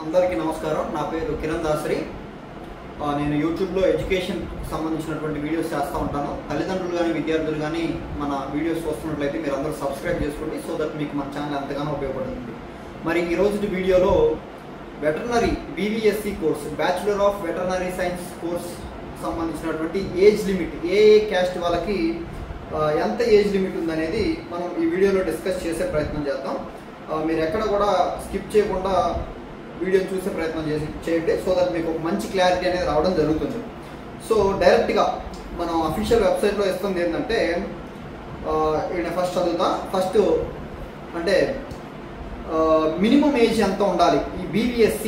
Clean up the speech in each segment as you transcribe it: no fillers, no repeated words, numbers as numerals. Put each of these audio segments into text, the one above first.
అందరికీ నమస్కారం. నా పేరు కిరణ్ దాసరి. నేను యూట్యూబ్లో ఎడ్యుకేషన్ సంబంధించినటువంటి వీడియోస్ చేస్తూ ఉంటాను. తల్లిదండ్రులు కానీ విద్యార్థులు కానీ మన వీడియోస్ చూస్తున్నట్లయితే మీరు అందరూ సబ్స్క్రైబ్ చేసుకోండి, సో దట్ మీకు మన ఛానల్ ఎంతగానో ఉపయోగపడుతుంది. మరి ఈరోజు వీడియోలో veterinary BVSc course, bachelor of veterinary science course సంబంధించినటువంటి ఏజ్ లిమిట్, ఏ క్యాస్ట్ వాళ్ళకి ఎంత ఏజ్ లిమిట్ ఉందనేది మనం ఈ వీడియోలో డిస్కస్ చేసే ప్రయత్నం చేద్దాం. మీరు ఎక్కడ కూడా స్కిప్ చేయకుండా వీడియోని చూసే ప్రయత్నం చేయండి, సో దట్ మీకు ఒక మంచి క్లారిటీ అనేది రావడం జరుగుతుంది. సో డైరెక్ట్గా మనం అఫీషియల్ వెబ్సైట్లో ఇస్తుంది ఏంటంటే, నేను ఫస్ట్ చదువుతా. ఫస్ట్ అంటే మినిమం ఏజ్ ఎంత ఉండాలి ఈ BVSc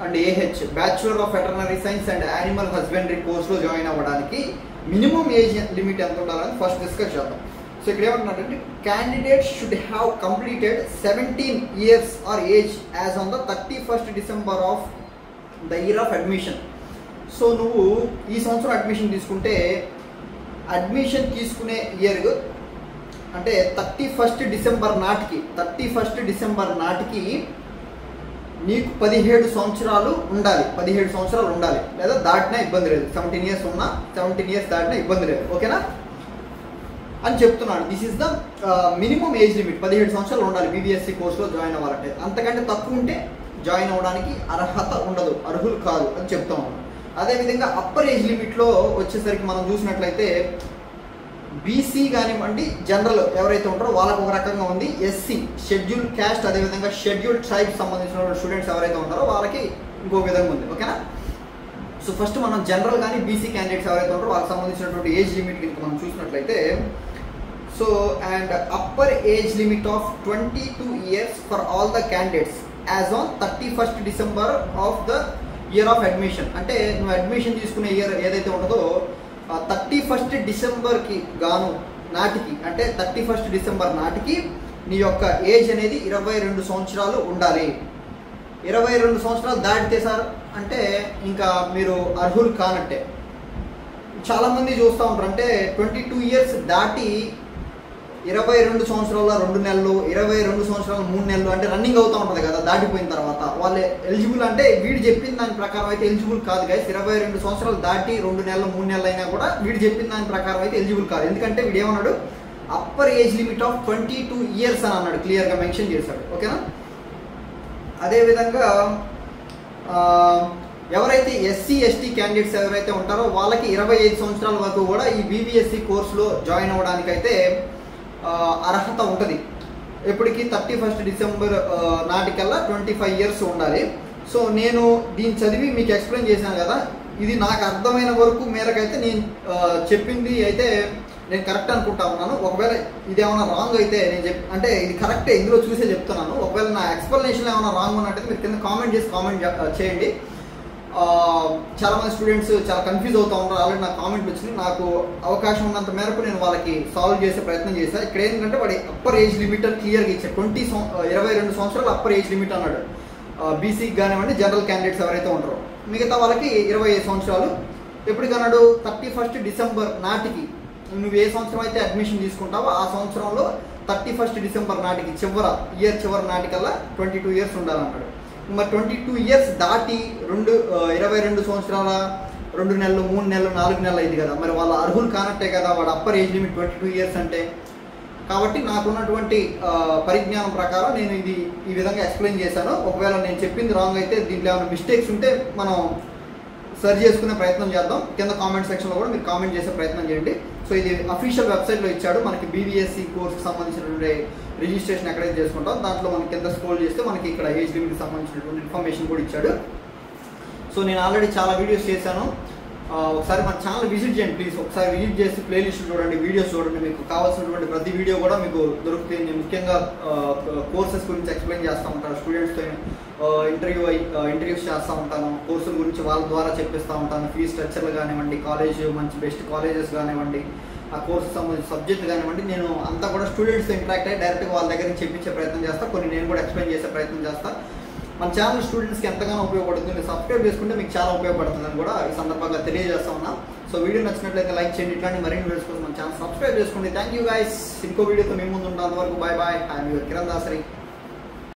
and AH bachelor of veterinary science and animal husbandry కోర్స్లో జాయిన్ అవ్వడానికి మినిమం ఏజ్ లిమిట్ ఎంత ఉండాలని ఫస్ట్ డిస్కస్ చేద్దాం. సో ఇక్కడ ఏమంటున్నారంటే, candidate should have completed 17 years or age as on the 31st December of the year of admission. So నువ్వు ఈ సంవత్సరం అడ్మిషన్ తీసుకుంటే అడ్మిషన్ తీసుకునే ఇయర్ అంటే 31st December నాటికి నీకు 17 సంవత్సరాలు ఉండాలి. 17 సంవత్సరాలు ఉండాలి, లేదా దాటినా ఇబ్బంది లేదు. 17 years ఉన్నా 17 years దాటినా ఇబ్బంది లేదు, ఓకేనా అని చెప్తున్నాడు. This is the minimum age limit. 17 సంవత్సరాలు ఉండాలి BVSc కోర్సులో జాయిన్ అవ్వాలంటే. అంతకంటే తక్కువ ఉంటే జాయిన్ అవ్వడానికి అర్హత ఉండదు, అర్హులు కాదు అని చెప్తా ఉన్నాం. అదేవిధంగా అప్పర్ ఏజ్ లిమిట్లో వచ్చేసరికి మనం చూసినట్లయితే BC కానివ్వండి, జనరల్ ఎవరైతే ఉంటారో వాళ్ళకు ఒక రకంగా ఉంది. SC షెడ్యూల్ క్యాస్ట్, అదేవిధంగా షెడ్యూల్ ట్రైబ్ సంబంధించిన స్టూడెంట్స్ ఎవరైతే ఉంటారో వాళ్ళకి ఇంకో విధంగా ఉంది, ఓకేనా. సో ఫస్ట్ మనం జనరల్ కానీ BC క్యాండిడేట్స్ ఎవరైతే ఉంటారో వాళ్ళకి సంబంధించినటువంటి ఏజ్ లిమిట్ కనుక మనం చూసినట్లయితే, so and upper age limit of 22 years for all the candidates as on 31st December of the year of admission. అంటే నువ్వు అడ్మిషన్ తీసుకునే ఇయర్ ఏదైతే ఉంటుందో 31st December నాటికి, అంటే 31st December నాటికి నీ యొక్క ఏజ్ అనేది 22 సంవత్సరాలు ఉండాలి. 22 సంవత్సరాలు దాటితే సార్ అంటే ఇంకా మీరు అర్హులు కానట్టే. చాలామంది చూస్తూ ఉంటారు, అంటే 22 years దాటి 22 సంవత్సరాల 2 నెలలు, 22 సంవత్సరాలు 3 నెలలు అంటే రన్నింగ్ అవుతూ ఉంటుంది కదా. దాటిపోయిన తర్వాత వాళ్ళు ఎలిజిబుల్ అంటే వీడు చెప్పిన దాని ప్రకారం అయితే ఎలిజిబుల్ కాదు గైస్. 22 సంవత్సరాలు దాటి 2 నెలలు 3 నెలలు అయినా కూడా వీడు చెప్పిన దాని ప్రకారం అయితే ఎలిజిబుల్ కాదు. ఎందుకంటే వీడు ఏమన్నాడు, upper age limit of 22 years అని అన్నాడు, క్లియర్గా మెన్షన్ చేశాడు, ఓకేనా. అదేవిధంగా ఎవరైతే SC ST క్యాండిడేట్స్ ఎవరైతే ఉంటారో వాళ్ళకి 25 సంవత్సరాల వరకు కూడా ఈ BVSc కోర్సులో జాయిన్ అవ్వడానికి అయితే అర్హత ఉంటుంది. ఎప్పటికీ 31st December నాటికల్లా 25 years ఉండాలి. సో నేను దీన్ని చదివి మీకు ఎక్స్ప్లెయిన్ చేశాను కదా, ఇది నాకు అర్థమైన వరకు మేరకైతే నేను చెప్పింది అయితే నేను కరెక్ట్ అనుకుంటా ఉన్నాను. ఒకవేళ ఇది ఏమైనా రాంగ్ అయితే నేను అంటే ఇది కరెక్టే, ఇందులో చూసే చెప్తున్నాను. ఒకవేళ నా ఎక్స్ప్లెనేషన్ ఏమైనా రాంగ్ ఉన్నట్టయితే మీరు కింద కామెంట్ చేయండి. చాలామంది స్టూడెంట్స్ చాలా కన్ఫ్యూజ్ అవుతూ ఉంటారు. ఆల్రెడీ నాకు కామెంట్ వచ్చింది, నాకు అవకాశం ఉన్నంత మేరకు నేను వాళ్ళకి సాల్వ్ చేసే ప్రయత్నం చేశాను. ఇక్కడ ఏంటంటే వాడి అప్పర్ ఏజ్ లిమిట్ అని క్లియర్గా ఇచ్చాడు. 22 సంవత్సరాలు అప్పర్ ఏజ్ లిమిట్ అన్నాడు. BCకి కానివ్వండి, జనరల్ క్యాండిడేట్స్ ఎవరైతే ఉంటారో మిగతా వాళ్ళకి 25 సంవత్సరాలు. ఎప్పటికన్నాడు, 31st December నాటికి నువ్వు ఏ సంవత్సరం అయితే అడ్మిషన్ తీసుకుంటావో ఆ సంవత్సరంలో 31st December నాటికి చివరి నాటికల్లా 22 years ఉండాలన్నాడు. మరి 22 years దాటి 22 సంవత్సరాల 2 నెలలు 3 నెలలు 4 నెలలు అయింది కదా, మరి వాళ్ళ అర్హులు కానట్టే కదా. వాడు అప్పర్ ఏజ్ లిమిట్ 22 years అంటే. కాబట్టి నాకున్నటువంటి పరిజ్ఞానం ప్రకారం నేను ఇది ఈ విధంగా ఎక్స్ప్లెయిన్ చేశాను. ఒకవేళ నేను చెప్పింది రాంగ్ అయితే, దీంట్లో ఏమైనా మిస్టేక్స్ ఉంటే మనం సరి చేసుకునే ప్రయత్నం చేద్దాం. కింద కామెంట్ సెక్షన్లో కూడా మీరు కామెంట్ చేసే ప్రయత్నం చేయండి. సో ఇది అఫీషియల్ వెబ్సైట్లో ఇచ్చాడు మనకి. BVSc కోర్స్కి సంబంధించినటువంటి రిజిస్ట్రేషన్ ఎక్కడైతే చేసుకుంటాం దాంట్లో మనకి కింద స్క్రోల్ చేస్తే మనకి ఇక్కడ ఏజ్ లిమిట్కి సంబంధించినటువంటి ఇన్ఫర్మేషన్ కూడా ఇచ్చాడు. సో నేను ఆల్రెడీ చాలా వీడియోస్ చేశాను. ఒకసారి మన ఛానల్ విజిట్ చేయండి ప్లీజ్. ఒకసారి విజిట్ చేసి ప్లేలిస్ట్ చూడండి, వీడియోస్ చూడండి. మీకు కావాల్సినటువంటి ప్రతి వీడియో కూడా మీకు దొరుకుతుంది. నేను ముఖ్యంగా కోర్సెస్ గురించి ఎక్స్ప్లెయిన్ చేస్తూ ఉంటాను. స్టూడెంట్స్తో ఇంటర్వ్యూస్ చేస్తూ ఉంటాను. కోర్సుల గురించి వాళ్ళ ద్వారా చెప్పిస్తూ ఉంటాను. ఫీజ్ స్ట్రక్చర్లు కానివ్వండి, మంచి బెస్ట్ కాలేజెస్ కానివ్వండి, ఆ కోర్సు సంబంధించిన సబ్జెక్ట్ కానివ్వండి, నేను అంతా కూడా స్టూడెంట్స్తో ఇంటరాక్ట్ అయ్యి డైరెక్ట్గా వాళ్ళ దగ్గర నుంచి చెప్పించే ప్రయత్నం చేస్తాను. కొన్ని నేను కూడా ఎక్స్ప్లెయిన్ చేసే ప్రయత్నం చేస్తాను. మన ఛానల్ స్టూడెంట్స్కి ఎంతగానో ఉపయోగపడుతుంది. సబ్స్క్రైబ్ చేసుకుంటే మీకు చాలా ఉపయోగపడుతుందని కూడా ఈ సందర్భంగా తెలియజేస్తా ఉన్నా. సో వీడియో నచ్చినట్లయితే లైక్ చేయండి. ఇట్లాంటి మరిన్ని వీడియోస్ కోసం మన ఛానల్ సబ్స్క్రైబ్ చేసుకోండి. Thank you guys. ఇంకో వీడియోతో మీ ముందు ఉంటాను. అంతవరకు bye bye. I'm your Kiran Dasari.